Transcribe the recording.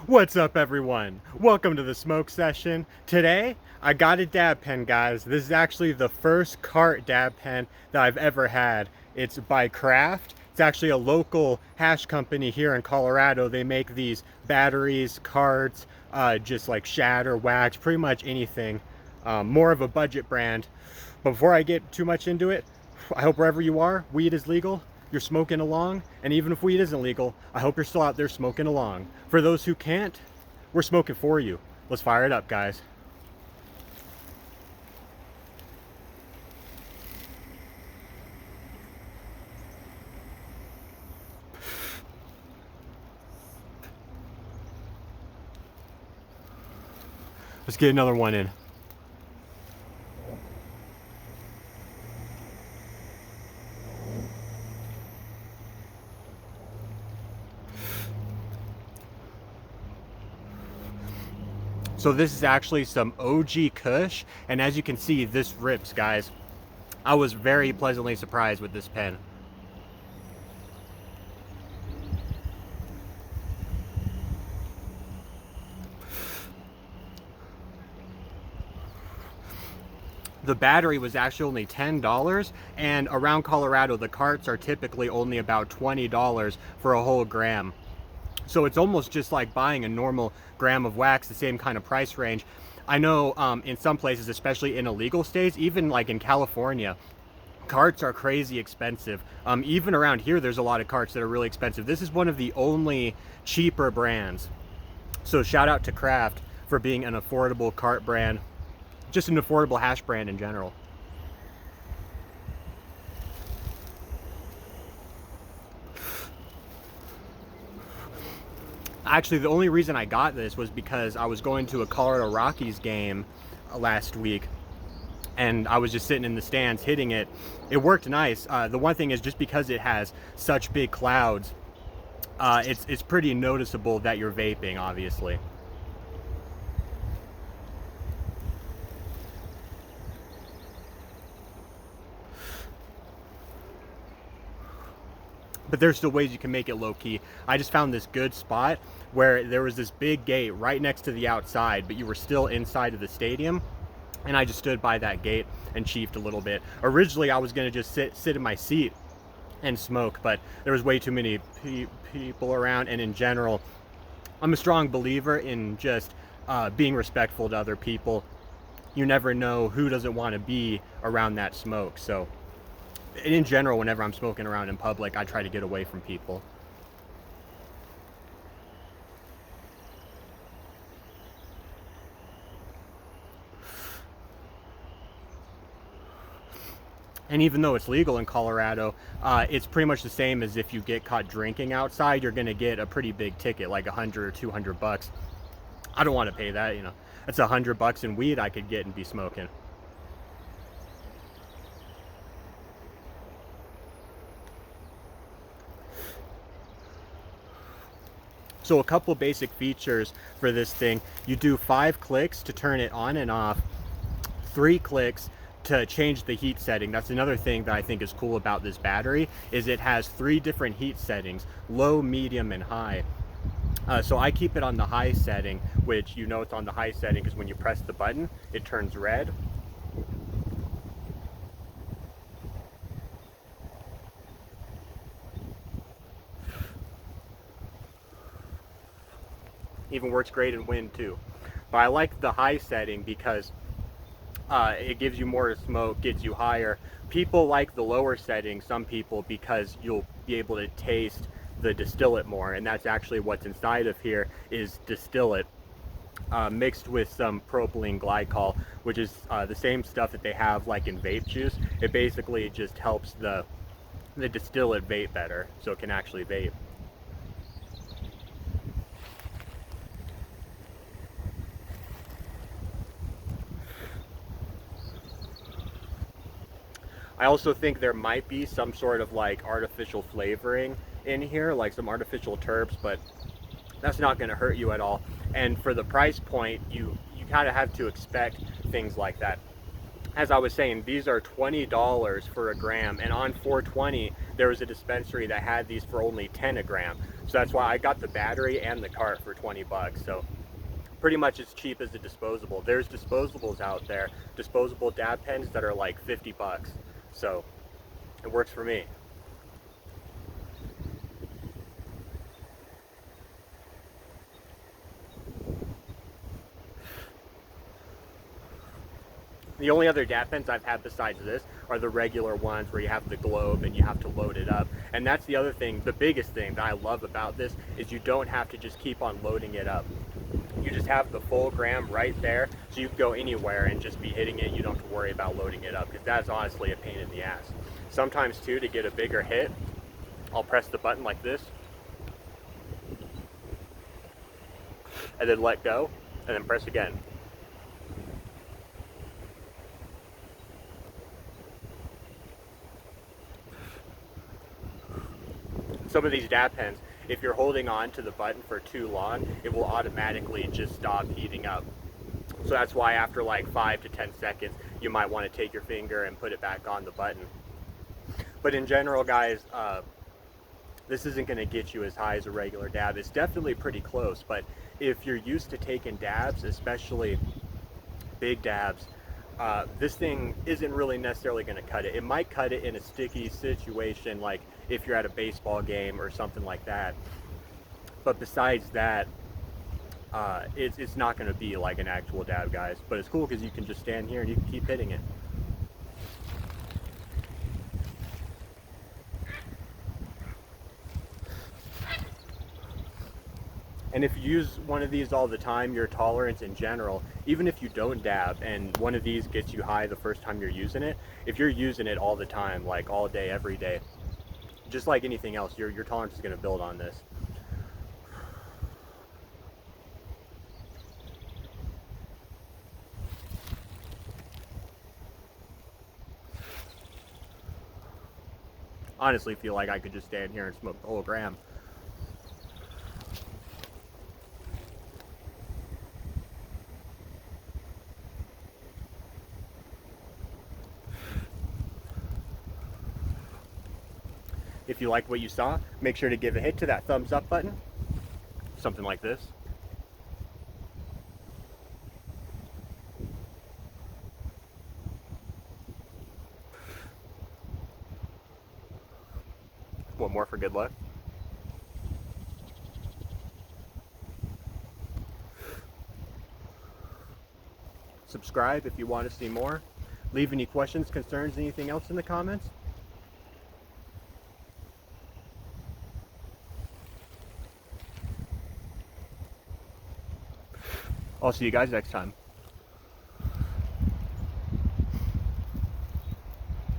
What's up, everyone? Welcome to the smoke session. Today, I got a dab pen, guys. This is actually the first cart dab pen that I've ever had. It's by Craft. It's actually a local hash company here in Colorado. They make these batteries, carts, just like shatter, wax, pretty much anything. More of a budget brand. But before I get too much into it, I hope wherever you are, weed is legal, you're smoking along, and even if weed isn't legal, I hope you're still out there smoking along. For those who can't, we're smoking for you. Let's fire it up, guys. Let's get another one in. So this is actually some OG Kush, and as you can see, this rips, guys. I was very pleasantly surprised with this pen. The battery was actually only $10, and around Colorado, the carts are typically only about $20 for a whole gram. So it's almost just like buying a normal gram of wax, the same kind of price range. I know in some places, especially in illegal states, even like in California, carts are crazy expensive. Even around here, there's a lot of carts that are really expensive. This is one of the only cheaper brands. So shout out to Craft for being an affordable cart brand, just an affordable hash brand in general. Actually, the only reason I got this was because I was going to a Colorado Rockies game last week, and I was just sitting in the stands hitting it. It worked nice. The one thing is, just because it has such big clouds, it's pretty noticeable that you're vaping, obviously. But there's still ways you can make it low-key. I just found this good spot where there was this big gate right next to the outside, but you were still inside of the stadium, and I just stood by that gate and chiefed a little bit. Originally, I was gonna just sit in my seat and smoke, but there was way too many people around, and in general, I'm a strong believer in just being respectful to other people. You never know who doesn't want to be around that smoke, so in general, whenever I'm smoking around in public, I try to get away from people. And even though it's legal in Colorado, it's pretty much the same as if you get caught drinking outside. You're gonna get a pretty big ticket, like 100 or 200 bucks. I don't want to pay that, you know. That's 100 bucks in weed I could get and be smoking. So a couple basic features for this thing: you do 5 clicks to turn it on and off, 3 clicks to change the heat setting. That's another thing that I think is cool about this battery, is it has 3 different heat settings: low, medium, and high. So I keep it on the high setting, which you know it's on the high setting because when you press the button, it turns red. Even works great in wind too. But I like the high setting because it gives you more to smoke, gets you higher. People like the lower setting, some people, because you'll be able to taste the distillate more, and that's actually what's inside of here is distillate mixed with some propylene glycol, which is the same stuff that they have like in vape juice. It basically just helps the distillate vape better, so it can actually vape. I also think there might be some sort of like artificial flavoring in here, like some artificial terps, but that's not going to hurt you at all. And for the price point, you kind of have to expect things like that. as I was saying, these are $20 for a gram, and on 420 there was a dispensary that had these for only 10 a gram. So that's why I got the battery and the cart for 20 bucks. So pretty much as cheap as a disposable. There's disposables out there, disposable dab pens that are like 50 bucks. So it works for me. The only other dab pens I've had besides this are the regular ones where you have the globe and you have to load it up. And that's the other thing, the biggest thing that I love about this is you don't have to just keep on loading it up. You just have the full gram right there, so you can go anywhere and just be hitting it. You don't have to worry about loading it up, because that's honestly a pain in the ass. Sometimes too, to get a bigger hit, I'll press the button like this and then let go and then press again. Some of these dab pens, if you're holding on to the button for too long, it will automatically just stop heating up. So that's why after like 5 to 10 seconds, you might want to take your finger and put it back on the button. But in general, guys, this isn't going to get you as high as a regular dab. It's definitely pretty close, but if you're used to taking dabs, especially big dabs, this thing isn't really necessarily going to cut it. It might cut it in a sticky situation, like if you're at a baseball game or something like that. But besides that, it's not going to be like an actual dab, guys. But it's cool because you can just stand here and you can keep hitting it. And if you use one of these all the time, your tolerance in general, even if you don't dab and one of these gets you high the first time you're using it, if you're using it all the time, like all day, every day, just like anything else, your tolerance is going to build on this. Honestly, feel like I could just stand here and smoke the whole gram. If you liked what you saw, make sure to give a hit to that thumbs up button, something like this. One more for good luck. Subscribe if you want to see more. Leave any questions, concerns, anything else in the comments. I'll see you guys next time.